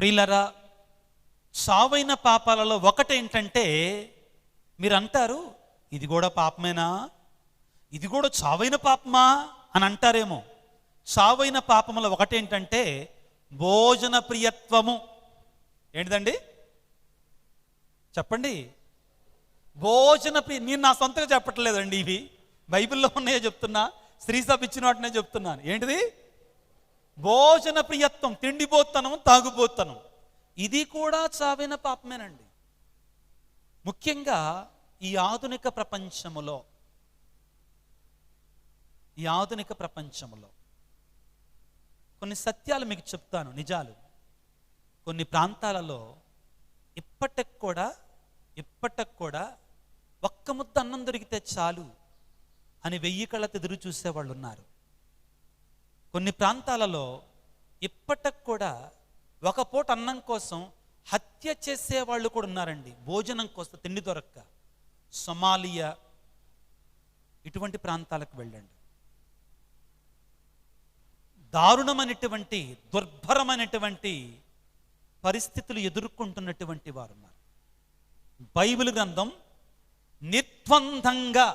ప్రియులరా, సావైన పాపాలలో ఒకటేంటంటే, మీరు అంటారు ఇది కూడా పాపమేనా, ఇది కూడా చావైన పాపమా అని అంటారేమో. చావైన పాపముల ఒకటేంటంటే భోజన ప్రియత్వము. ఏంటిదండి చెప్పండి? భోజన ప్రియ. నేను నా సొంతగా చెప్పట్లేదండి, ఇవి బైబిల్లో ఉన్నాయో చెప్తున్నా, శ్రీసభ ఇచ్చిన వాటినే చెప్తున్నాను. ఏంటిది? భోజన ప్రియత్వం, తిండిపోతనం, తాగుపోతనం. ఇది కూడా చావైన పాపమేనండి. ముఖ్యంగా ఈ ఆధునిక ప్రపంచములో కొన్ని సత్యాలు మీకు చెప్తాను, నిజాలు. కొన్ని ప్రాంతాలలో ఇప్పటికి కూడా ఒక్క ముద్ద అన్నం దొరికితే చాలు అని 1000 కళ్ళతో ఎదురు చూసేవాళ్ళు ఉన్నారు. కొన్ని ప్రాంతాలలో ఇప్పటికి కూడా ఒక పూట అన్నం కోసం హత్య చేసేవాళ్ళు కూడా ఉన్నారండి, భోజనం కోసం తిండి దొరక్క. సొమాలియా ఇటువంటి ప్రాంతాలకు వెళ్ళండి, దారుణమైనటువంటి దుర్భరమైనటువంటి పరిస్థితులు ఎదుర్కొంటున్నటువంటి వారు ఉన్నారు. బైబిల్ గ్రంథం నిర్ద్వందంగా,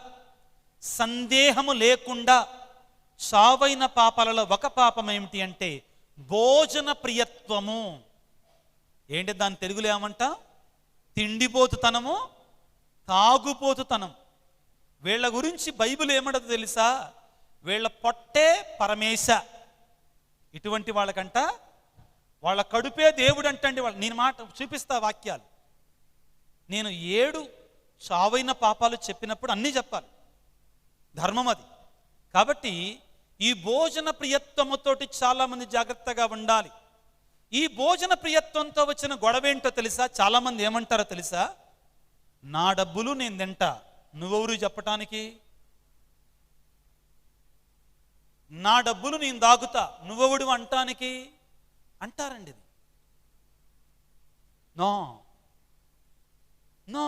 సందేహము లేకుండా చావైన పాపాలలో ఒక పాపం ఏమిటి అంటే భోజన ప్రియత్వము. ఏంటి దాని తెలుగులో ఏమంట? తిండిపోతుతనము, తాగుపోతుతనం. వీళ్ళ గురించి బైబిల్ ఏమంటదో తెలుసా? వీళ్ళ పొట్టే పరమేశ. ఇటువంటి వాళ్ళకంట వాళ్ళ కడుపే దేవుడు అంటండి. వాళ్ళు, నేను మాట చూపిస్తా వాక్యాలు. నేను 7 చావైన పాపాలు చెప్పినప్పుడు అన్నీ చెప్పాలి, ధర్మం అది. కాబట్టి ఈ భోజన ప్రియత్వముతోటి చాలామంది జాగ్రత్తగా ఉండాలి. ఈ భోజన ప్రియత్వంతో వచ్చిన గొడవేంటో తెలుసా? చాలామంది ఏమంటారో తెలుసా? నా డబ్బులు నేను తింటా, నువ్వెవరు చెప్పటానికి? నా డబ్బులు నేను దాగుతా, నువ్వెవడు అంటానికి అంటారండి. ఇది నో నో.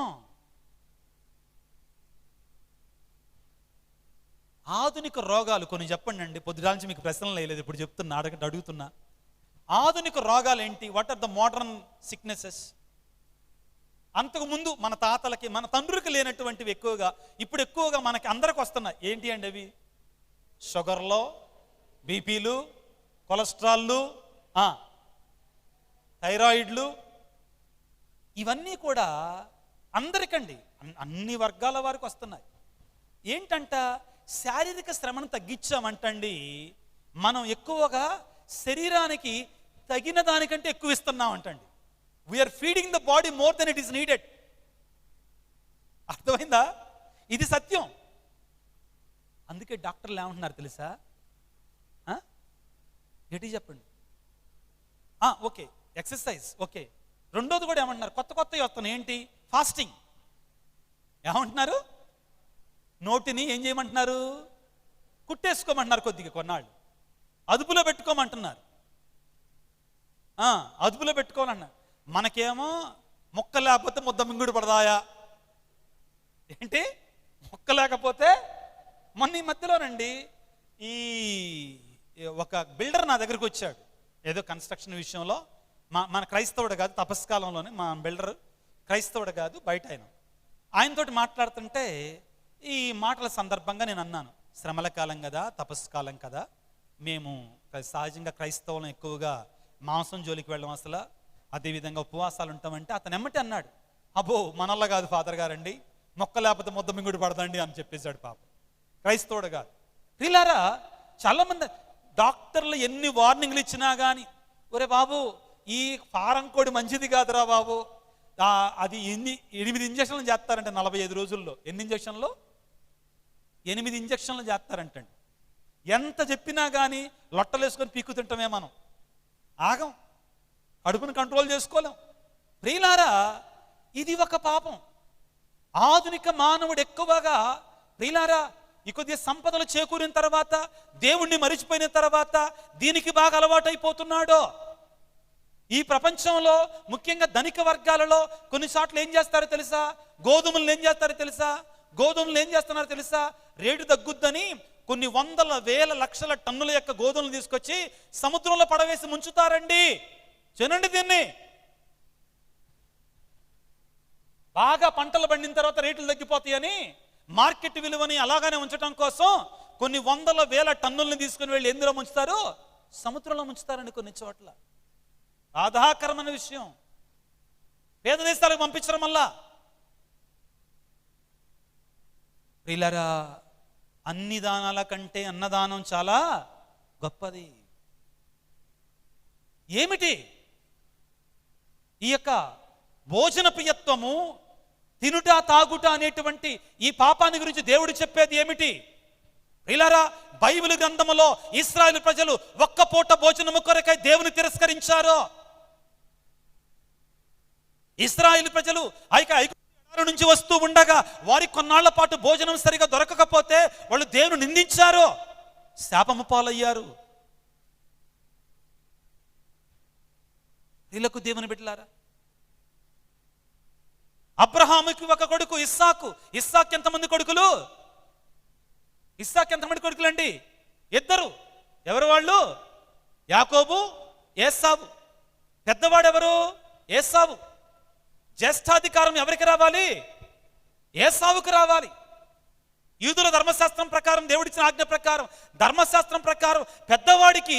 ఆధునిక రోగాలు కొన్ని చెప్పండి అండి. పొద్దుగా నుంచి మీకు ప్రశ్నలు లేదు, ఇప్పుడు చెప్తున్నా, అడుగుతున్నా. ఆధునిక రోగాలు ఏంటి? What are the modern sicknesses? అంతకుముందు మన తాతలకి, మన తండ్రులకి లేనటువంటివి ఇప్పుడు ఎక్కువగా మనకి అందరికి వస్తున్నాయి. ఏంటి అండి అవి? షుగర్లో, బీపీలు, కొలెస్ట్రాల్లు, థైరాయిడ్లు. ఇవన్నీ కూడా అందరికండి, అన్ని వర్గాల వారికి వస్తున్నాయి. ఏంటంట? శారీరక శ్రమను తగ్గించామంటండి మనం ఎక్కువగా శరీరానికి తగిన దానికంటే ఎక్కువ ఇస్తున్నామంటండి. We are feeding the body more than it is needed. అర్థమైందా? ఇది సత్యం. అందుకే డాక్టర్లు ఏమంటున్నారు తెలుసా? గట్టి చెప్పండి. Okay, exercise okay. రెండోది కూడా ఏమంటున్నారు? కొత్తవి వస్తున్నాయి. ఏంటి? ఫాస్టింగ్. ఏమంటున్నారు? నోటిని ఏం చేయమంటున్నారు? కుట్టేసుకోమంటున్నారు. కొద్దిగా కొన్నాళ్ళు అదుపులో పెట్టుకోమంటున్నారు. అదుపులో పెట్టుకోవాలన్నారు. మనకేమో మొక్క లేకపోతే ముద్ద మింగుడు పడదాయా? ఏంటి? మొక్క లేకపోతే మొన్న ఈ మధ్యలోనండి ఈ ఒక బిల్డర్ నా దగ్గరికి వచ్చాడు, ఏదో కన్స్ట్రక్షన్ విషయంలో. మన క్రైస్తవుడు కాదు, తపస్కాలంలోనే మా బిల్డర్ క్రైస్తవుడు కాదు, బయట ఆయనతోటి మాట్లాడుతుంటే ఈ మాటల సందర్భంగా నేను అన్నాను, శ్రమల కాలం కదా, తపస్కాలం కదా, మేము సహజంగా క్రైస్తవులను ఎక్కువగా మాంసం జోలికి వెళ్ళడం, అసలు అదేవిధంగా ఉపవాసాలు ఉంటామంటే అతను ఎమ్మటి అన్నాడు, అబ్బో మనల్లా కాదు ఫాదర్ గారండి, మొక్క లేకపోతే ముద్ద మింగుడు పడదండి అని చెప్పేశాడు. పాపం క్రైస్తవుడు కాదు. ప్రియులారా, చాలామంది డాక్టర్లు ఎన్ని వార్నింగ్లు ఇచ్చినా కానీ, ఒరే బాబు ఈ ఫారం కోడి మంచిది కాదురా బాబు, అది 8 ఇంజక్షన్లు చేస్తారంటే 45 రోజుల్లో. ఎన్ని ఇంజక్షన్లు? 8 ఇంజక్షన్లు చేస్తారంటండి. ఎంత చెప్పినా కానీ లొట్టలేసుకొని పీక్కు తింటామే మనం, ఆగం, కడుపును కంట్రోల్ చేసుకోలేం. ప్రియులారా, ఇది ఒక పాపం. ఆధునిక మానవుడు ఎక్కువగా ప్రియులారా ఈ కొద్దిగా సంపదలు చేకూరిన తర్వాత, దేవుణ్ణి మరిచిపోయిన తర్వాత దీనికి బాగా అలవాటైపోతున్నాడు. ఈ ప్రపంచంలో ముఖ్యంగా ధనిక వర్గాలలో కొన్నిసార్లు ఏం చేస్తారో తెలుసా? గోధుమలను ఏం చేస్తున్నారో తెలుసా? రేటు తగ్గుద్దని కొన్ని వందల వేల లక్షల టన్నుల యొక్క గోధుమలు తీసుకొచ్చి సముద్రంలో పడవేసి ముంచుతారండి. తినండి దీన్ని. బాగా పంటలు పండిన తర్వాత రేట్లు తగ్గిపోతాయని మార్కెట్ విలువని అలాగానే ఉంచడం కోసం కొన్ని వందల వేల టన్నుల్ని తీసుకుని వెళ్ళి ఎందులో ముంచుతారు? సముద్రంలో ముంచుతారండి కొన్ని చోట్ల. బాధాకరమైన విషయం. పేద దేశాలకు పంపించడం వల్ల. ప్రియులారా, అన్ని దానాల కంటే అన్నదానం చాలా గొప్పది. ఏమిటి ఈ యొక్క భోజన ప్రియత్వము, తినుట తాగుట అనేటువంటి ఈ పాపాన్ని గురించి దేవుడు చెప్పేది ఏమిటి? ప్రియులారా, బైబిల్ గ్రంథములో ఇశ్రాయేలు ప్రజలు ఒక్క పూట భోజనము కొరకై దేవుని తిరస్కరించారు. ఇశ్రాయేలు ప్రజలు ఐగుప్తు నుంచి వస్తూ ఉండగా వారి కొన్నాళ్ల పాటు భోజనం సరిగా దొరకకపోతే వాళ్ళు దేవుని నిందించారు, శాపము పాలయ్యారు. వీళ్ళకు దేవుని బిడ్డలారా, అబ్రహాముకి ఒక కొడుకు ఇస్సాకు. ఇస్సాకు ఎంతమంది కొడుకులు? ఇస్సాకు ఎంతమంది కొడుకులండి? ఇద్దరు. ఎవరు వాళ్ళు? యాకోబు, ఏసావు. పెద్దవాడెవరు? ఏసావు. జ్యేష్ఠాధికారం ఎవరికి రావాలి? ఏసావుకు రావాలి. యూదుల ధర్మశాస్త్రం ప్రకారం, దేవుడిచ్చిన ఆజ్ఞ ప్రకారం, ధర్మశాస్త్రం ప్రకారం పెద్దవాడికి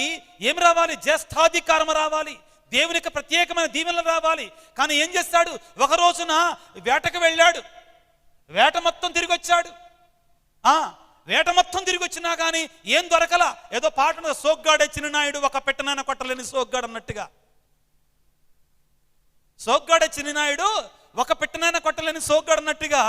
ఏమి రావాలి? జ్యేష్ఠాధికారం రావాలి. దేవునికి ప్రత్యేకమైన దీవెనలు రావాలి. కానీ ఏం చేస్తాడు? ఒక రోజున వేటకు వెళ్ళాడు. వేట మొత్తం తిరిగి వచ్చాడు. వేట మొత్తం తిరిగి వచ్చినా కానీ ఏం దొరకలా. ఏదో పాట మీద సోగ్గాడే చిన్ననాయుడు ఒక పెట్టనైనా కొట్టలేని సోగ్గాడు అన్నట్టుగా. సోగ్గాడే చిన్ననాయుడు ఒక పెట్టనైనా కొట్టలేని సోగ్గాడు అన్నట్టుగా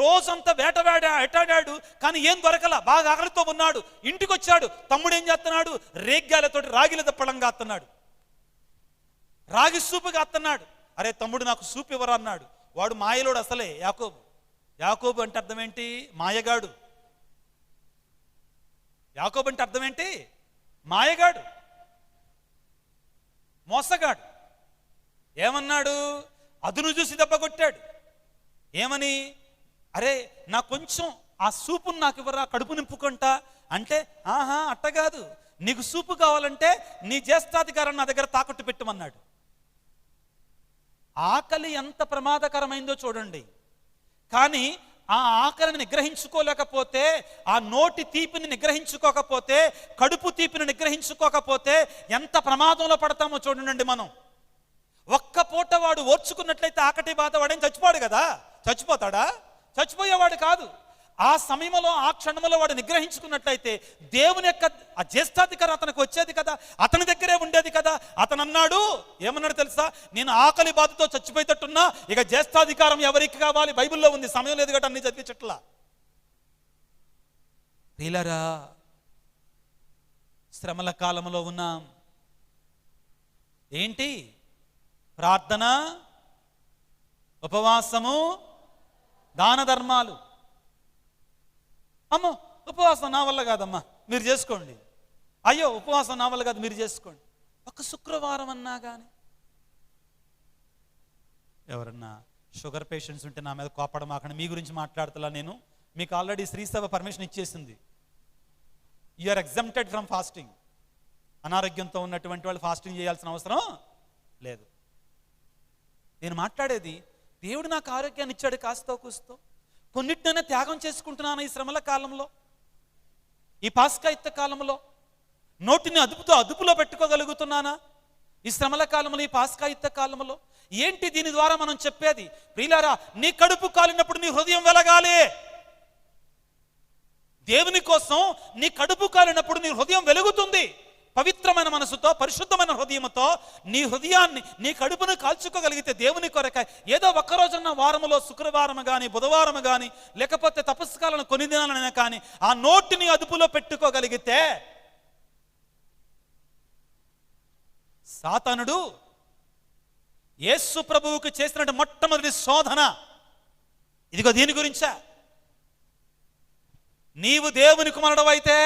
రోజంతా వేటాడాడు. కానీ ఏం దొరకలా. బాగా ఆకలితో ఉన్నాడు. ఇంటికి వచ్చాడు. తమ్ముడు ఏం చేస్తున్నాడు? రేగ్గాలతోటి రాగిల దప్పడంగా అత్తన్నాడు. రాగి సూపుగా అత్తన్నాడు. అరే తమ్ముడు, నాకు సూపు ఇవ్వరా అన్నాడు. వాడు మాయలోడు అసలే. యాకోబు. యాకోబు అంటే అర్థం ఏంటి? మాయగాడు. యాకోబు అంటే అర్థం ఏంటి? మాయగాడు, మోసగాడు. ఏమన్నాడు? అదును చూసి దెబ్బ కొట్టాడు. ఏమని? అరే నా కొంచెం ఆ సూపును నాకు ఇవ్వరా, కడుపు నింపుకుంటా అంటే, ఆహా అట్టగాదు, నీకు సూపు కావాలంటే నీ జ్యేష్ఠాధికారాన్ని నా దగ్గర తాకట్టు పెట్టమన్నాడు. ఆకలి ఎంత ప్రమాదకరమైందో చూడండి. కానీ ఆ ఆకలిని నిగ్రహించుకోలేకపోతే, ఆ నోటి తీపిని నిగ్రహించుకోకపోతే, కడుపు తీపిని నిగ్రహించుకోకపోతే ఎంత ప్రమాదంలో పడతామో చూడండి మనం. ఒక్క పూట వాడు ఓర్చుకున్నట్లయితే ఆకటి బాధ వాడేం చచ్చిపోడు కదా. చచ్చిపోతాడా? చచ్చిపోయేవాడు కాదు. ఆ సమయంలో, ఆ క్షణంలో వాడు నిగ్రహించుకున్నట్లయితే దేవుని యొక్క ఆ జ్యేష్ఠాధికారం అతనికి వచ్చేది కదా, అతని దగ్గరే ఉండేది కదా. అతను అన్నాడు, ఏమన్నాడు తెలుసా? నేను ఆకలి బాధతో చచ్చిపోయేటట్టున్నా, ఇక జ్యేష్ఠాధికారం ఎవరికి కావాలి? బైబిల్లో ఉంది, సమయం లేదు కదా అన్ని చదివించట్లా. ప్రియులారా, శ్రమల కాలంలో ఉన్నాం. ఏంటి? ప్రార్థన, ఉపవాసము, దాన ధర్మాలు. అమ్మో ఉపవాసం నా వల్ల కాదమ్మా, మీరు చేసుకోండి. అయ్యో ఉపవాసం నా వల్ల కాదు, మీరు చేసుకోండి. ఒక శుక్రవారం అన్నా కానీ. ఎవరన్నా షుగర్ పేషెంట్స్ ఉంటే నా మీద కోపడమాకండి, మీ గురించి మాట్లాడుతున్నా నేను. మీకు ఆల్రెడీ శ్రీసభ పర్మిషన్ ఇచ్చేసింది. You are exempted from fasting. అనారోగ్యంతో ఉన్నటువంటి వాళ్ళు ఫాస్టింగ్ చేయాల్సిన అవసరం లేదు. నేను మాట్లాడేది, దేవుడు నాకు ఆరోగ్యాన్ని ఇచ్చాడు కాస్తో కూస్తో, కొన్నిటినైనా త్యాగం చేసుకుంటున్నాను ఈ శ్రమల కాలంలో, ఈ పాస్కాయుక్త కాలంలో. నోటిని అదుపులో పెట్టుకోగలుగుతున్నానా ఈ శ్రమల కాలంలో, ఈ పాస్కాయుక్త కాలంలో? ఏంటి దీని ద్వారా మనం చెప్పేది? ప్రియులారా, నీ కడుపు కాలినప్పుడు నీ హృదయం వెలగాలి. దేవుని కోసం నీ కడుపు కాలినప్పుడు నీ హృదయం వెలుగుతుంది. పవిత్రమైన మనసుతో, పరిశుద్ధమైన హృదయంతో నీ హృదయాన్ని, నీ కడుపును కాల్చుకోగలిగితే దేవుని కొరకై ఏదో ఒక్కరోజున్న వారములో, శుక్రవారం కానీ, బుధవారం కానీ, లేకపోతే తపస్కాలను కొన్ని దినాలైనా కానీ ఆ నోటిని అదుపులో పెట్టుకోగలిగితే, సాతానుడు యేసు ప్రభువుకు చేసినట్టు మొట్టమొదటి శోధన ఇదిగో దీని గురించా. నీవు దేవుని కుమారుడవైతే.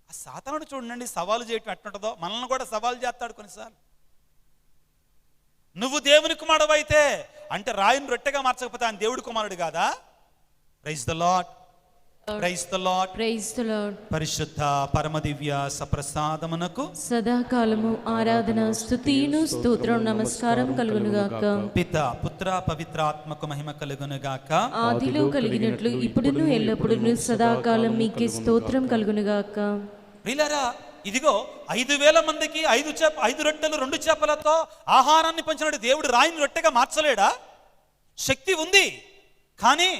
ఆ సాతానుడు చూడండి సవాలు చేయటం ఎట్టుంటుందో, మనల్ని కూడా సవాలు చేస్తాడు కొన్నిసార్లు. నువ్వు దేవుని కుమారుడవైతే అంటే రాయిని రొట్టెగా మార్చకపోతే ఆయన దేవుడి కుమారుడు కాదా? Praise the lord. Praise the lord. Praise the lord. పరిశుద్ధ పరమదివ్య సప్రసాదమునకు సదాకాలము ఆరాధన స్తుతిను స్తోత్రం నమస్కారం కలుగును గాక. పిత పుత్ర పవిత్రాత్మకు మహిమ కలుగును గాక. ఆదిలో కలిగినట్లు ఇప్పుడును ఎల్లప్పుడును సదాకాలం మీకే స్తోత్రం కలుగును గాక. ప్రియులారా, ఇదిగో 5,000 మందికి 5 రొట్టెలు 2 చేపలతో ఆహారాన్ని పంచినట్టు దేవుడు రాయిని రొట్టెగా మార్చలేడా? శక్తి ఉంది. కానీ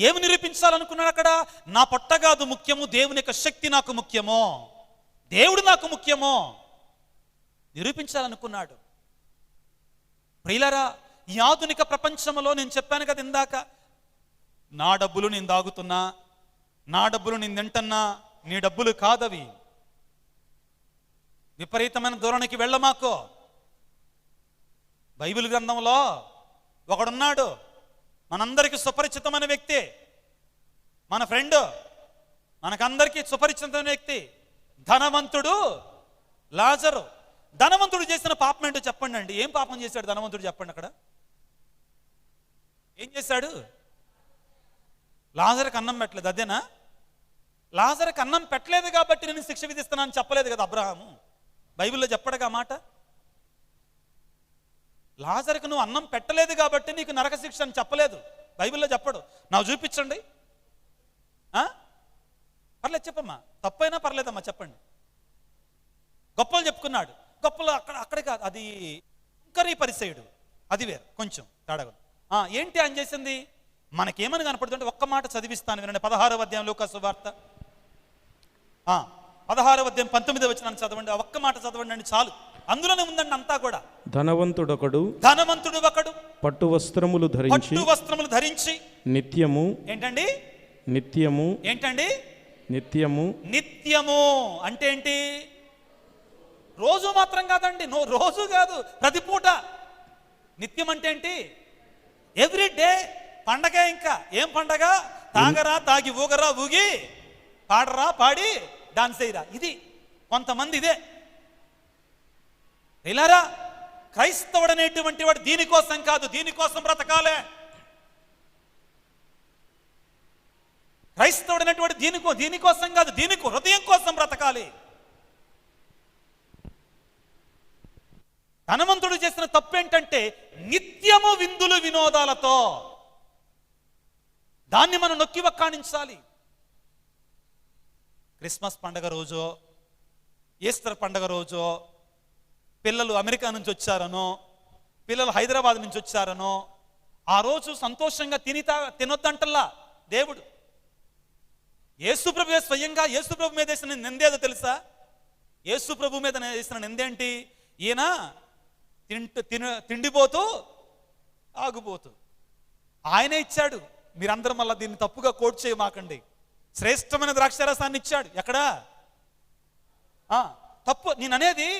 ఏమి నిరూపించాలనుకున్నాడు అక్కడ? నా పొట్ట కాదు ముఖ్యము, దేవుని యొక్క శక్తి నాకు ముఖ్యమో, దేవుడు నాకు ముఖ్యమో నిరూపించాలనుకున్నాడు. ప్రియులారా, ఈ ఆధునిక ప్రపంచంలో నేను చెప్పాను కదా ఇందాక, నా డబ్బులు నేను దాగుతున్నా, నా డబ్బులు నేను తింటున్నా, నీ డబ్బులు కాదవి. విపరీతమైన ధోరణికి వెళ్ళమాకో. బైబిల్ గ్రంథంలో ఒకడున్నాడు, మనందరికీ సుపరిచితమైన వ్యక్తి, మన ఫ్రెండ్, మనకందరికీ సుపరిచితమైన వ్యక్తి, ధనవంతుడు లాజరు. ధనవంతుడు చేసిన పాపం ఏంటో చెప్పండి అండి. ఏం పాపం చేశాడు ధనవంతుడు? చెప్పండి. అక్కడ ఏం చేశాడు? లాజరుకి అన్నం పెట్టలేదు, అదేనా? లాజరుకి అన్నం పెట్టలేదు కాబట్టి నేను శిక్ష విధిస్తున్నాను చెప్పలేదు కదా అబ్రహాము. బైబిల్లో చెప్పడగా మాట. లాజరుకు నువ్వు అన్నం పెట్టలేదు కాబట్టి నీకు నరక శిక్ష అని చెప్పలేదు, బైబిల్లో చెప్పడు. నాకు చూపించండి. పర్లేదు చెప్పమ్మా, తప్పైనా పర్లేదమ్మా చెప్పండి. గొప్పలు చెప్పుకున్నాడు. గొప్పలు అక్కడే కాదు, అది ఇంకరీ పరిసయుడు, అది వేరు, కొంచెం తేడాగా. ఏంటి అని చేసింది? మనకేమని కనపడుతుంటే ఒక్క మాట చదివిస్తాను వినండి. 16వ అధ్యాయం లూకా సువార్త 16వ అధ్యాయం 19వ వచనం చదవండి. ఒక్క మాట చదవండి అండి చాలు, అందులోనే ఉందండి అంతా కూడా. ధనవంతుడు ఒకడు పట్టు వస్త్రములు ధరించి నిత్యము ఏంటండి? నిత్యము అంటే ఏంటి? రోజు మాత్రం కాదండి, రోజు కాదు, ప్రతి పూట. నిత్యం అంటే ఏంటి? ఎవ్రీ డే పండగే. ఇంకా ఏం పండగ? తాగరా తాగి, ఊగరా ఊగి, పాడరా పాడి, డాన్స్ చేయరా. ఇది కొంతమంది ఇదే. ఇలారా, క్రైస్తవుడు అనేటువంటి వాడు దీనికోసం కాదు, దీనికోసం బ్రతకాలే. క్రైస్తవుడు అనేటువంటి దీనికోసం కాదు, దీనికి హృదయం కోసం బ్రతకాలి. ధనవంతుడు చేసిన తప్పేంటంటే నిత్యము విందులు వినోదాలతో. దాన్ని మనం నొక్కి వక్కాణించాలి. క్రిస్మస్ పండగ రోజో, ఈస్టర్ పండగ రోజో, పిల్లలు అమెరికా నుంచి వచ్చారనో, పిల్లలు హైదరాబాద్ నుంచి వచ్చారనో, ఆ రోజు సంతోషంగా తినొద్దంటల్లా దేవుడు. యేసుప్రభువే స్వయంగా యేసుప్రభు మీద వేసిన నిందేదో తెలుసా? యేసుప్రభు మీద వేసిన నిందేంటి? ఈయన తిండిపోతూ ఆగుపోతూ ఆయనే ఇచ్చాడు. మీరందరూ మళ్ళీ దీన్ని తప్పుగా కోట్ చేయమాకండి. శ్రేష్టమైన ద్రాక్షారసాన్ని ఇచ్చాడు. ఎక్కడా తప్పు నేను అనేది?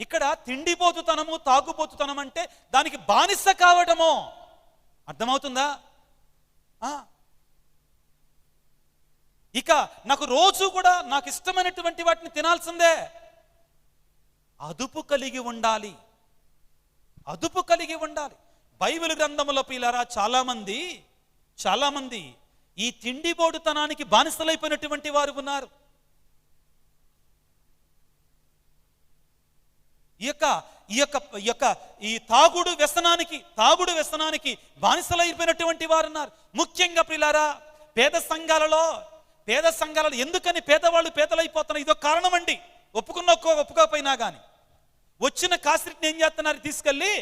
ఇక్కడ తిండిపోతుతనము, తాగుపోతుతనం అంటే దానికి బానిస కావడము. అర్థమవుతుందా? ఇక నాకు రోజు కూడా నాకు ఇష్టమైనటువంటి వాటిని తినాల్సిందే. అదుపు కలిగి ఉండాలి. బైబిల్ గ్రంథములో పిల్లరా చాలా మంది ఈ తిండిపోటుతనానికి బానిసలైపోయినటువంటి వారు ఉన్నారు. ఈ తాగుడు వ్యసనానికి బానిసలైపోయినటువంటి వారు ఉన్నారు. ముఖ్యంగా ప్రియులారా, పేద సంఘాలలో ఎందుకని పేదవాళ్ళు పేదలైపోతున్నారు? ఇదో కారణం అండి. ఒప్పుకోకపోయినా కానీ వచ్చిన కాసిట్ని ఏం చేస్తున్నారు? తీసుకెళ్ళి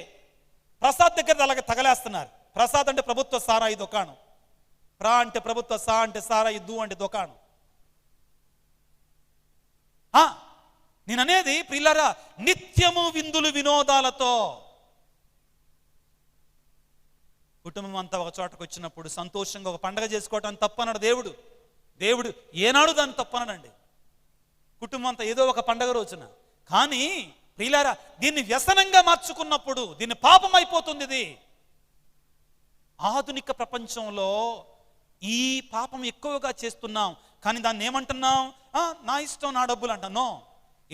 ప్రసాద్ దగ్గర అలాగే తగలేస్తున్నారు. ప్రసాద్ అంటే ప్రభుత్వ సారాయి దుకాణం, ప్రా అంటే ప్రభుత్వ, సా అంటే సారాయి, దు అంటే దుకాణం. నేననేది ప్రియులారా, నిత్యము విందులు వినోదాలతో కుటుంబం అంతా ఒక చోటకు వచ్చినప్పుడు సంతోషంగా ఒక పండగ చేసుకోవటం తప్పన్నాడు దేవుడు. ఏనాడు దాన్ని తప్పనడండి. కుటుంబం అంతా ఏదో ఒక పండగ రోజున. కానీ ప్రియులారా, దీన్ని వ్యసనంగా మార్చుకున్నప్పుడు దీన్ని పాపం అయిపోతుంది. ఇది ఆధునిక ప్రపంచంలో ఈ పాపం ఎక్కువగా చేస్తున్నాం. కానీ దాన్ని ఏమంటున్నాం? నా ఇష్టం, నా డబ్బులు అంటున్నాం.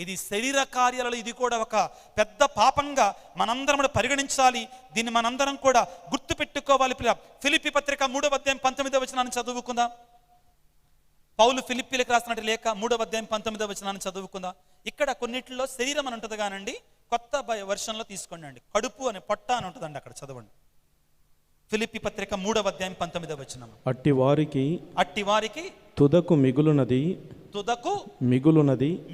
ఇది శరీర కార్యాలలో ఇది కూడా ఒక పెద్ద పాపంగా మనందరం పరిగణించాలి. దీన్ని మనందరం కూడా గుర్తు పెట్టుకోవాలి. ఫిలిప్పీ పత్రిక 3వ అధ్యాయం 19వ వచనాన్ని చదువుకుందాం. పౌలు ఫిలిప్పీలకు రాసినట్టు లేఖ 3వ అధ్యాయం 19వ వచనాన్ని చదువుకుందాం. ఇక్కడ కొన్నిటిలో శరీరం అని ఉంటుంది కానండి, కొత్త వర్షన్లో తీసుకోండి అండి, కడుపు అని పొట్ట అని ఉంటుందండి, అక్కడ చదవండి. ఫిలిప్పీ పత్రిక 3వ అధ్యాయం 19వ వచనం. అట్టి వారికి తుదకు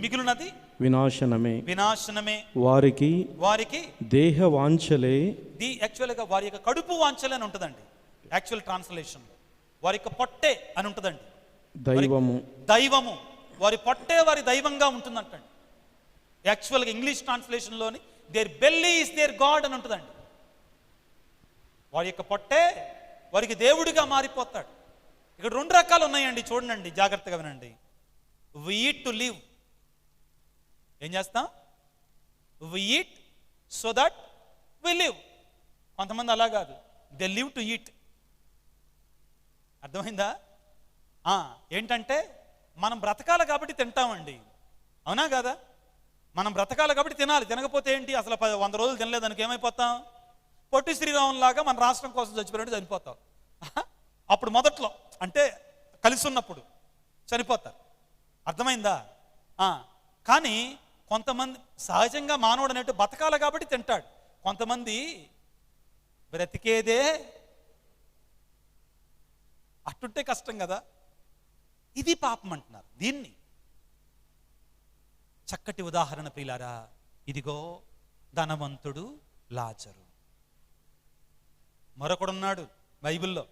మిగులునది వినాశనమే. వారికి దేహ వాంఛలే, యాక్చువల్గా వారి యొక్క కడుపు వాంఛలే అని ఉంటుందండి. యాక్చువల్ ట్రాన్స్లేషన్ వారి యొక్క పొట్టే అని ఉంటుందండి. దైవము వారి పొట్టే వారి దైవంగా ఉంటుందంటండి. యాక్చువల్గా ఇంగ్లీష్ ట్రాన్స్లేషన్లోని their belly is their god అని ఉంటుందండి. వారి యొక్క పొట్టే వారికి దేవుడిగా మారిపోతాడు. ఇక్కడ 2 రకాలు ఉన్నాయండి, చూడండి జాగ్రత్తగా వినండి. We eat to live. ఏం చేస్తాం? We eat so that we live. కొంతమంది అలా కాదు, దే లివ్ టు ఈట్. అర్థమైందా? ఏంటంటే మనం బ్రతకాలి కాబట్టి తింటామండి, అవునా కదా? మనం బ్రతకాలి కాబట్టి తినాలి. తినకపోతే ఏంటి? అసలు 100 రోజులు తినలేదానికి ఏమైపోతాం? పొట్టి శ్రీరాములు లాగా మన రాష్ట్రం కోసం చచ్చిపోయినట్టు చనిపోతాం. అప్పుడు మొదట్లో అంటే కలిసి ఉన్నప్పుడు చనిపోతారు. అర్థమైందా? కానీ కొంతమంది సహజంగా మానవుడు అనేట్టు బతకాలి కాబట్టి తింటాడు. కొంతమంది బ్రతికేదే అట్టుంటే కష్టం కదా. ఇది పాపం అంటున్నారు దీన్ని. చక్కటి ఉదాహరణ ప్రియులారా, ఇదిగో ధనవంతుడు లాజరు. మరొకడున్నాడు బైబిల్లో,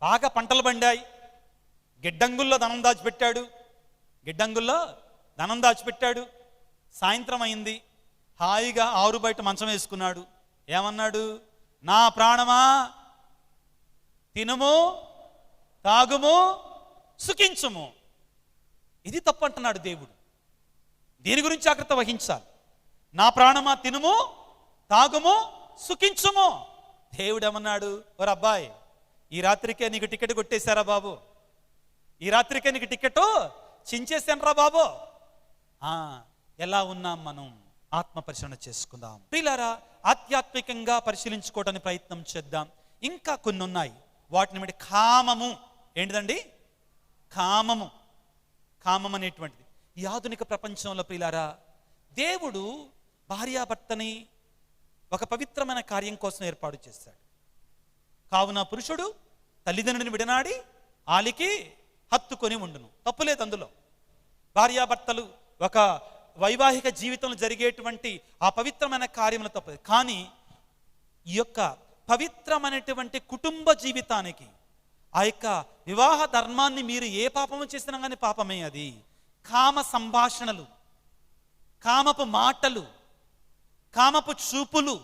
బాగా పంటలు పండాయి, గిడ్డంగుల్లో ధనం దాచిపెట్టాడు. సాయంత్రం అయింది, హాయిగా ఆరు బయట మంచం వేసుకున్నాడు. ఏమన్నాడు? నా ప్రాణమా తినుము, తాగుము, సుఖించుము. ఇది తప్పు అంటున్నాడు దేవుడు. దీని గురించి జాగ్రత్త వహించాలి. నా ప్రాణమా తినుము, తాగుము, సుఖించుము. దేవుడు ఏమన్నాడు? ఓ అబ్బాయి, ఈ రాత్రికే నీకు టికెట్ కొట్టేశారా బాబు? ఈ రాత్రికే నీకు టికెట్ చించేశాను రా బాబు. ఎలా ఉన్నాం మనం? ఆత్మ పరిశీలన చేసుకుందాం ప్రియులారా. ఆధ్యాత్మికంగా పరిశీలించుకోవడానికి ప్రయత్నం చేద్దాం. ఇంకా కొన్ని ఉన్నాయి, వాటిని బట్టి కామము. ఏంటిదండి? కామం అనేటువంటిది ఈ ఆధునిక ప్రపంచంలో ప్రియులారా, దేవుడు భార్యాభర్తని ఒక పవిత్రమైన కార్యం కోసం ఏర్పాటు చేశాడు. కావున పురుషుడు తల్లిదండ్రుని విడనాడి ఆలికి హత్తుకొని ఉండును. తప్పులేదు అందులో. భార్యాభర్తలు ఒక వైవాహిక జీవితంలో జరిగేటువంటి ఆ పవిత్రమైన కార్యములు తప్పదు. కానీ ఈ యొక్క పవిత్రమైనటువంటి కుటుంబ జీవితానికి, ఆ యొక్క వివాహ ధర్మాన్ని మీరు ఏ పాపము చేసినా కానీ పాపమే. అది కామ సంభాషణలు, కామపు మాటలు, కామపు చూపులు.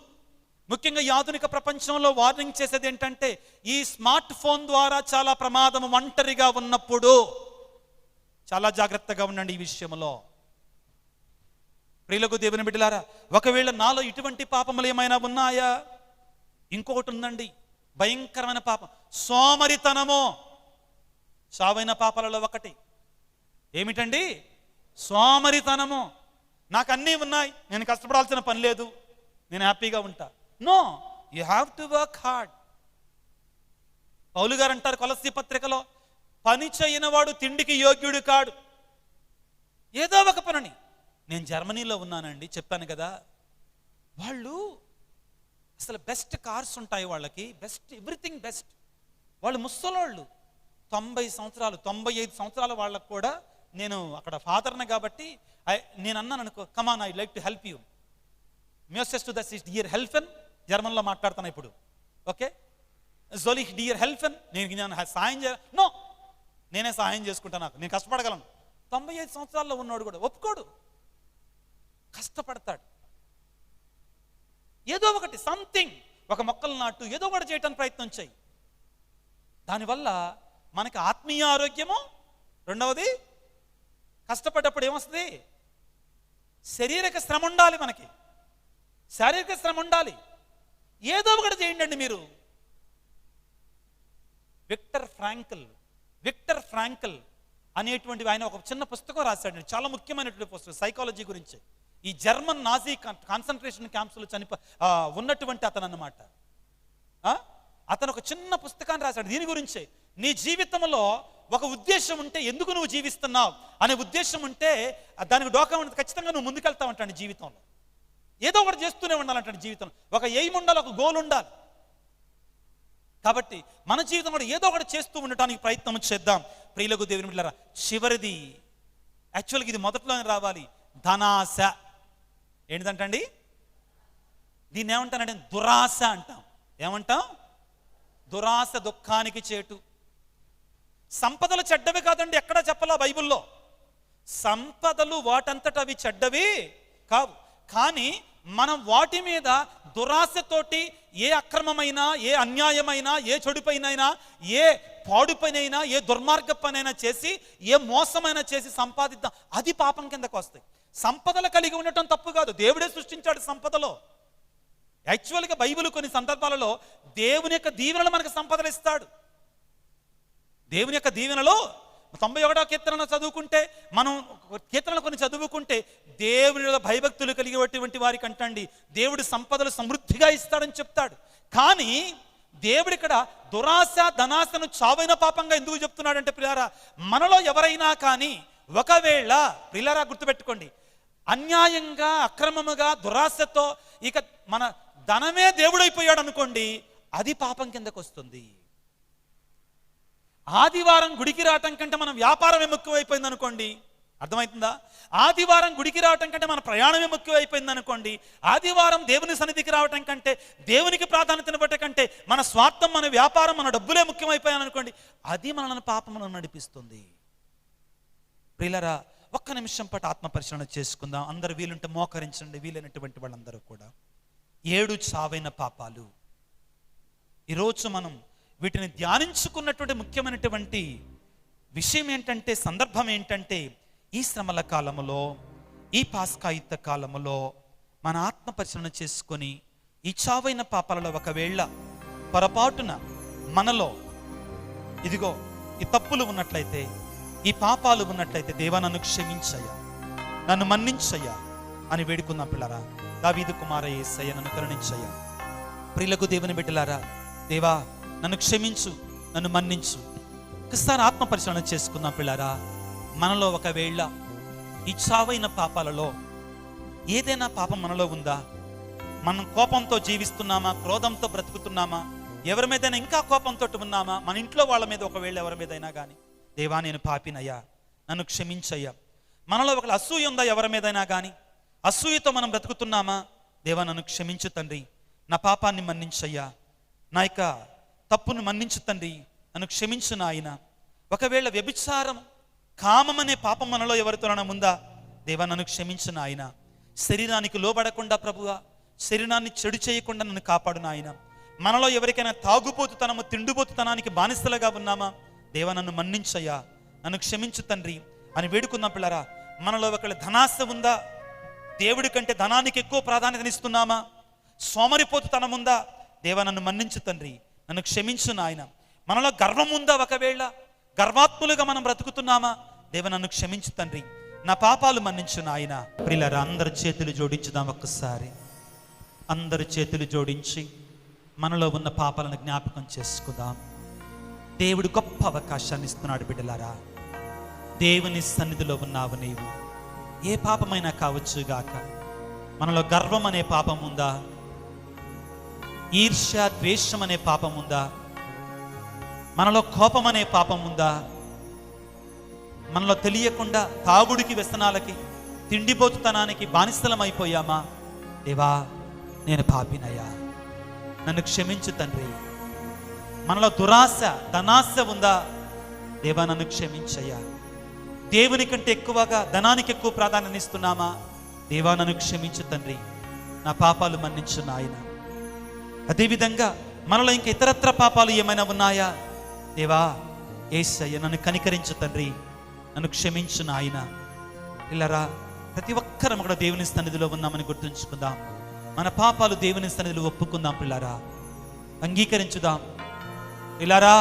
ముఖ్యంగా ఈ ఆధునిక ప్రపంచంలో వార్నింగ్ చేసేది ఏంటంటే, ఈ స్మార్ట్ ఫోన్ ద్వారా చాలా ప్రమాదము. ఒంటరిగా ఉన్నప్పుడు చాలా జాగ్రత్తగా ఉండండి ఈ విషయంలో. ప్రియులకు దేవుని బిడ్డలారా, ఒకవేళ నాలో ఇటువంటి పాపములు ఏమైనా ఉన్నాయా? ఇంకొకటి ఉందండి, భయంకరమైన పాపం, సోమరితనము. చావైన పాపాలలో ఒకటి ఏమిటండి? సోమరితనము. నాకు అన్నీ ఉన్నాయి, నేను కష్టపడాల్సిన పని లేదు, నేను హ్యాపీగా ఉంటా. No, you have to work hard. పౌలు గారు అంటారు కొలస్సీ పత్రికలో, పని చేయనివాడు తిండికి యోగ్యుడు కాడు. ఏదో ఒక పనిని. నేను జర్మనీలో ఉన్నానండి, చెప్పాను కదా, వాళ్ళు అసలు బెస్ట్ కార్స్ ఉంటాయి వాళ్ళకి, బెస్ట్ ఎవ్రీథింగ్ బెస్ట్. వాళ్ళు ముసలోళ్ళు, 90 సంవత్సరాలు 95 సంవత్సరాల వాళ్ళకు కూడా. నేను అక్కడ ఫాదర్ని కాబట్టి నేను అన్నాను అనుకో, come on I like to help you, మ్యూసెస్ టు దస్ డియర్ హెల్ఫెన్. జర్మన్లో మాట్లాడుతాను ఇప్పుడు. ఓకే, జోలిహ్ డియర్ హెల్ఫెన్. నేను సహాయం నో, నేనే సహాయం చేసుకుంటా, నాకు నేను కష్టపడగలను. 95 సంవత్సరాల్లో ఉన్నవాడు కూడా ఒప్పుకోడు, కష్టపడతాడు. ఏదో ఒకటి సంథింగ్, ఒక మొక్కలు నాటు, ఏదో ఒకటి చేయడానికి ప్రయత్నం చేయి. దానివల్ల మనకి ఆత్మీయ ఆరోగ్యము, రెండవది కష్టపడ్డప్పుడు ఏమొస్తుంది? శారీరక శ్రమ ఉండాలి. మనకి శారీరక శ్రమ ఉండాలి. ఏదో ఒకటి చేయండి మీరు. విక్టర్ ఫ్రాంకల్ అనేటువంటి ఆయన ఒక చిన్న పుస్తకం రాశాడు, చాలా ముఖ్యమైనటువంటి పుస్తకం, సైకాలజీ గురించి. ఈ జర్మన్ నాజీ కాన్సన్ట్రేషన్ క్యాంప్స్లో ఉన్నటువంటి అతను అన్నమాట. అతను ఒక చిన్న పుస్తకాన్ని రాశాడు దీని గురించే. నీ జీవితంలో ఒక ఉద్దేశం ఉంటే ఎందుకు నువ్వు జీవిస్తున్నావు అనే ఉద్దేశం ఉంటే దానికి డోకా ఉంటుంది, ఖచ్చితంగా నువ్వు ముందుకెళ్తావు అంటాడు జీవితంలో. ఏదో ఒకటి చేస్తూనే ఉండాలంటాడు జీవితంలో. ఒక ఎయిమ్ ఉండాలి, ఒక గోల్ ఉండాలి. కాబట్టి మన జీవితం కూడా ఏదో ఒకటి చేస్తూ ఉండటానికి ప్రయత్నం చేద్దాం. ప్రియులకు దేవుని బిడ్డలారా, చివరిది యాక్చువల్గా ఇది మొదట్లోనే రావాలి, ధనాశ. ఏంటిదంటండి? దీన్ని ఏమంటానంటే దురాశ అంటాం. ఏమంటాం? దురాశ దుఃఖానికి చేటు. సంపదలు చెడ్డవి కాదండి, ఎక్కడా చెప్పలా బైబిల్లో. సంపదలు వాటంతట అవి చెడ్డవి కావు. కానీ మనం వాటి మీద దురాశతోటి ఏ అక్రమమైనా, ఏ అన్యాయమైనా, ఏ చెడు పైనైనా, ఏ పాడు పనైనా, ఏ దుర్మార్గ పనైనా చేసి, ఏ మోసమైనా చేసి సంపాదిద్దాం, అది పాపం కిందకు వస్తాయి. సంపదలు కలిగి ఉండటం తప్పు కాదు, దేవుడే సృష్టించాడు సంపదలో. యాక్చువల్గా బైబిల్ కొన్ని సందర్భాలలో దేవుని యొక్క దీవెనలు మనకు సంపదలు ఇస్తాడు. దేవుని యొక్క దీవెనలో 91వ కీర్తన చదువుకుంటే, మనం కీర్తనలు కొన్ని చదువుకుంటే, దేవుని భయభక్తులు కలిగేటువంటి వారికి అంటండి దేవుడు సంపదలు సమృద్ధిగా ఇస్తాడని చెప్తాడు. కానీ దేవుడు ఇక్కడ దురాశ ధనాశను చావైన పాపంగా ఎందుకు చెప్తున్నాడంటే, ప్రియారా, మనలో ఎవరైనా కానీ ఒకవేళ, ప్రియారా గుర్తుపెట్టుకోండి, అన్యాయంగా అక్రమముగా దురాశతో ఇక మన ధనమే దేవుడైపోయాడు అనుకోండి, అది పాపం కిందకు వస్తుంది. ఆదివారం గుడికి రావటం కంటే మనం వ్యాపారమే ముఖ్యమైపోయింది అనుకోండి, అర్థమవుతుందా? ఆదివారం గుడికి రావటం కంటే మన ప్రయాణమే ముఖ్యమైపోయింది అనుకోండి, ఆదివారం దేవుని సన్నిధికి రావటం కంటే, దేవునికి ప్రాధాన్యత ఇవ్వటం కంటే మన స్వార్థం, మన వ్యాపారం, మన డబ్బులే ముఖ్యమైపోయాను అనుకోండి, అది మనల్ని పాపములను నడిపిస్తుంది. ప్రియులారా, ఒక్క నిమిషం పాటు ఆత్మ పరిశీలన చేసుకుందాం. అందరూ వీలుంటే మోకరించండి, వీలైనటువంటి వాళ్ళందరూ కూడా. 7 చావైన పాపాలు. ఈరోజు మనం వీటిని ధ్యానించుకున్నటువంటి ముఖ్యమైనటువంటి విషయం ఏంటంటే, సందర్భం ఏంటంటే, ఈ శ్రమల కాలములో, ఈ పాస్కాయుత కాలములో మన ఆత్మ పరిశీలన చేసుకొని, ఈ చావైన పాపాలలో ఒకవేళ పొరపాటున మనలో ఇదిగో ఈ తప్పులు ఉన్నట్లయితే, ఈ పాపాలు ఉన్నట్లయితే, దేవా నన్ను క్షమించయ్యా, నన్ను మన్నించయ్యా అని వేడుకుందాం. పిల్లరా, దావీదు కుమార యేసయ్య నన్ను కరుణించయ్యా. ప్రియులకు దేవుని బిడ్డలారా, దేవా నన్ను క్షమించు, నన్ను మన్నించు. ఒకసారి ఆత్మ పరిశీలన చేసుకుందాం. పిల్లరా, మనలో ఒకవేళ ఈ చావైన పాపాలలో ఏదైనా పాపం మనలో ఉందా? మనం కోపంతో జీవిస్తున్నామా? క్రోధంతో బ్రతుకుతున్నామా? ఎవరి మీదైనా ఇంకా కోపంతో ఉన్నామా? మన ఇంట్లో వాళ్ళ మీద ఒకవేళ ఎవరి మీదైనా కానీ, దేవా నేను పాపినయ్యా, నన్ను క్షమించయ్యా. మనలో ఒక అసూయ ఉందా? ఎవరి మీదైనా కానీ అసూయతో మనం బ్రతుకుతున్నామా? దేవా నన్ను క్షమించు తండ్రి, నా పాపాన్ని మన్నించయ్యా, నా యొక్క తప్పును మన్నించు తండ్రి, నన్ను క్షమించు నాయన. ఒకవేళ వ్యభిచారం, కామం అనే పాపం మనలో ఎవరితోనైనా ఉందా? దేవా నన్ను క్షమించు నాయన. శరీరానికి లోబడకుండా ప్రభువా, శరీరాన్ని చెడు చేయకుండా నన్ను కాపాడు నాయన. మనలో ఎవరికైనా తాగుబోతుతనము, తిండిపోతుతనానికి బానిసలుగా ఉన్నామా? దేవా నన్ను మన్నించయ్యా, నన్ను క్షమించు తండ్రి అని వేడుకున్నాం. పిల్లరా, మనలో ఒకవేళ ధనాశ ఉందా? దేవుడి కంటే ధనానికి ఎక్కువ ప్రాధాన్యతనిస్తున్నామా? సోమరిపోతుతనం ఉందా? దేవా నన్ను మన్నించు తండ్రి, నన్ను క్షమించు నాయన. మనలో గర్వం ఉందా? ఒకవేళ గర్వాత్ములుగా మనం బ్రతుకుతున్నామా? దేవా నన్ను క్షమించు తండ్రి, నా పాపాలు మన్నించు నాయన. ప్రియులారా, అందరి చేతులు జోడించుదాం. ఒక్కసారి అందరి చేతులు జోడించి మనలో ఉన్న పాపాలను జ్ఞాపకం చేసుకుందాం. దేవుడు గొప్ప అవకాశాన్ని ఇస్తున్నాడు. బిడ్డలారా, దేవుని సన్నిధిలో ఉన్నావు నీవు. ఏ పాపమైనా కావచ్చు గాక. మనలో గర్వం అనే పాపం ఉందా? ఈర్ష్య, ద్వేషం అనే పాపం ఉందా? మనలో కోపం అనే పాపం ఉందా? మనలో తెలియకుండా తాగుడికి, వ్యసనాలకి, తిండిపోతుతనానికి బానిసలం అయిపోయామా? దేవా నేను పాపినయ్యా, నన్ను క్షమించు తండ్రి. మనలో దురాశ, ధనాశ ఉందా? దేవా నన్ను క్షమించయ్యా. దేవుని కంటే ఎక్కువగా ధనానికి ఎక్కువ ప్రాధాన్యత ఇస్తున్నామా? దేవా నన్ను క్షమించు తండ్రి, నా పాపాలు మన్నించు నాయన. అదేవిధంగా మనలో ఇంకా ఇతరత్ర పాపాలు ఏమైనా ఉన్నాయా? దేవా యేసయ్య నన్ను కనికరించు తండ్రి, నన్ను క్షమించు నాయన. ఇల్లరా, ప్రతి ఒక్కరం కూడా దేవుని సన్నిధిలో ఉన్నామని గుర్తుంచుకుందాం. మన పాపాలు దేవుని సన్నిధిలో ఒప్పుకుందాం. పిల్లరా, అంగీకరించుదాం. ఇలారా,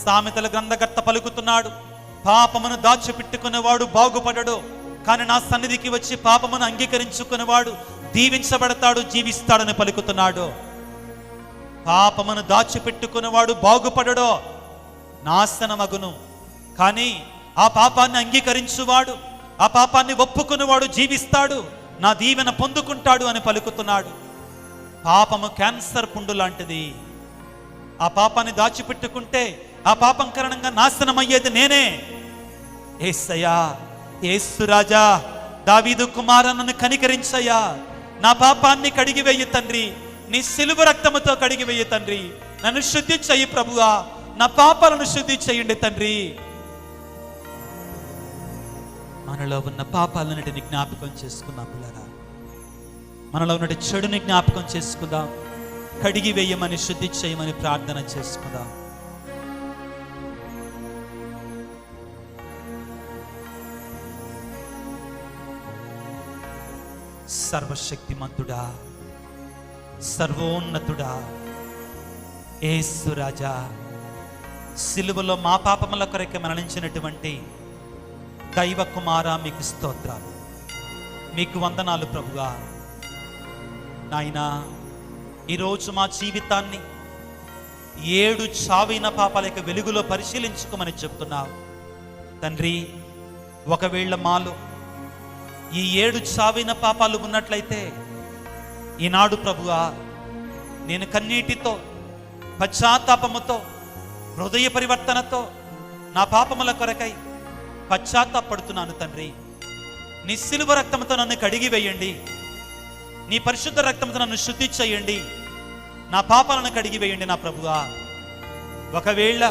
సామెతల గ్రంథకర్త పలుకుతున్నాడు, పాపమును దాచిపెట్టుకునేవాడు బాగుపడడు, కానీ నా సన్నిధికి వచ్చి పాపమును అంగీకరించుకునేవాడు దీవించబడతాడు, జీవిస్తాడని పలుకుతున్నాడు. పాపమును దాచిపెట్టుకునేవాడు బాగుపడడు, నాశనమగును, కానీ ఆ పాపాన్ని అంగీకరించువాడు, ఆ పాపాన్ని ఒప్పుకునేవాడు జీవిస్తాడు, నా దీవెన పొందుకుంటాడు అని పలుకుతున్నాడు. పాపము క్యాన్సర్ పుండు లాంటిది. ఆ పాపాన్ని దాచిపెట్టుకుంటే ఆ పాపం కారణంగా నాశనం అయ్యేది నేనే. యేసయ్యా, యేసు రాజా, దావీదు కుమారా, నన్ను కనికరించయ్యా, నా పాపాన్ని కడిగివేయి తండ్రి, నీ సిలువ రక్తముతో కడిగివేయి తండ్రి, నన్ను శుద్ధి చెయ్యి ప్రభువా, నా పాపాలను శుద్ధి చేయండి తండ్రి. మనలో ఉన్న పాపాలన్నిటిని జ్ఞాపకం చేసుకున్నాం పిల్లరా, మనలో ఉన్న చెడుని జ్ఞాపకం చేసుకుందాం, కడిగి వేయమని శుద్ధి చేయమని ప్రార్థన చేసుకుందాం. సర్వశక్తిమంతుడా, సర్వోన్నతుడా, యేసు రాజా, సిలువలో మా పాపముల కొరకు మరణించినటువంటి దైవ కుమారా, మీకు స్తోత్రాలు, మీకు వందనాలు ప్రభువా. నాయనా, ఈరోజు మా జీవితాన్ని 7 చావైన పాపాల యొక్క వెలుగులో పరిశీలించుకోమని చెప్తున్నావు తండ్రి. ఒకవేళ మాలో ఈ 7 చావైన పాపాలు ఉన్నట్లయితే ఈనాడు ప్రభువా, నేను కన్నీటితో, పశ్చాత్తాపముతో, హృదయ పరివర్తనతో నా పాపముల కొరకై పశ్చాత్తాపడుతున్నాను తండ్రి. నీ సిలువ రక్తంతో నన్ను కడిగి వేయండి, నీ పరిశుద్ధ రక్తంతో నన్ను శుద్ధి చేయండి, నా పాపాలను కడిగి వేయండి నా ప్రభువా. ఒకవేళ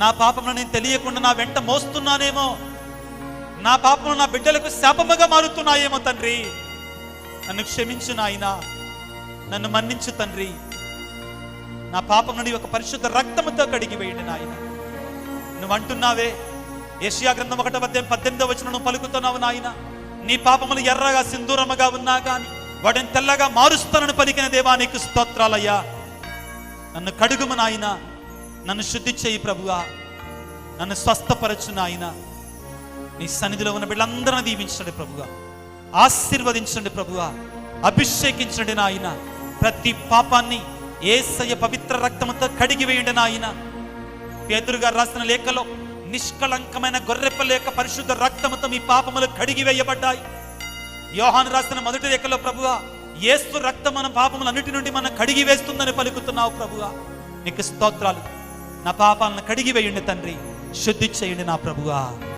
నా పాపములను నేను తెలియకుండా నా వెంట మోస్తున్నానేమో, నా పాపములు నా బిడ్డలకు శాపముగా మారుతున్నాయేమో తండ్రి, నన్ను క్షమించు నాయనా, నన్ను మన్నించు తండ్రి. నా పాపమును నీ యొక్క పరిశుద్ధ రక్తముతో కడిగి వేయండి నాయన. నువ్వు అంటున్నావే, యెషయా గ్రంథం 1:18 నువ్వు పలుకుతున్నావు నాయన, నీ పాపములు ఎర్రగా సింధూరముగా ఉన్నా కానీ వాటిని తెల్లగా మారుస్తానని పలికిన దేవా, నీకు స్తోత్రాలయ్యా. నన్ను కడుగుము నాయన, నన్ను శుద్ధి చేయి ప్రభువా, నన్ను స్వస్థపరచు నాయన. నీ సన్నిధిలో ఉన్న బిడ్డలందరినీ దీవించండి ప్రభువా, ఆశీర్వదించండి ప్రభువా, అభిషేకించండి నాయన. ప్రతి పాపాన్ని యేసయ్య పవిత్ర రక్తముతో కడిగి వేయండి నాయన. పేతురు గారు రాసిన లేఖలో నిష్కళంకమైన గొర్రెపిల్ల యొక్క పరిశుద్ధ రక్తముతో మీ పాపములు కడిగి వేయబడ్డాయి. యోహాను రాసిన మొదటి లేఖలో ప్రభువా, యేసు రక్తం మన పాపములన్నిటి నుండి మనం కడిగి వేస్తుందని పలుకుతున్నావు ప్రభువా, నీకు స్తోత్రాలు. నా పాపాలను కడిగి వేయండి తండ్రి, శుద్ధి చేయండి నా ప్రభువా.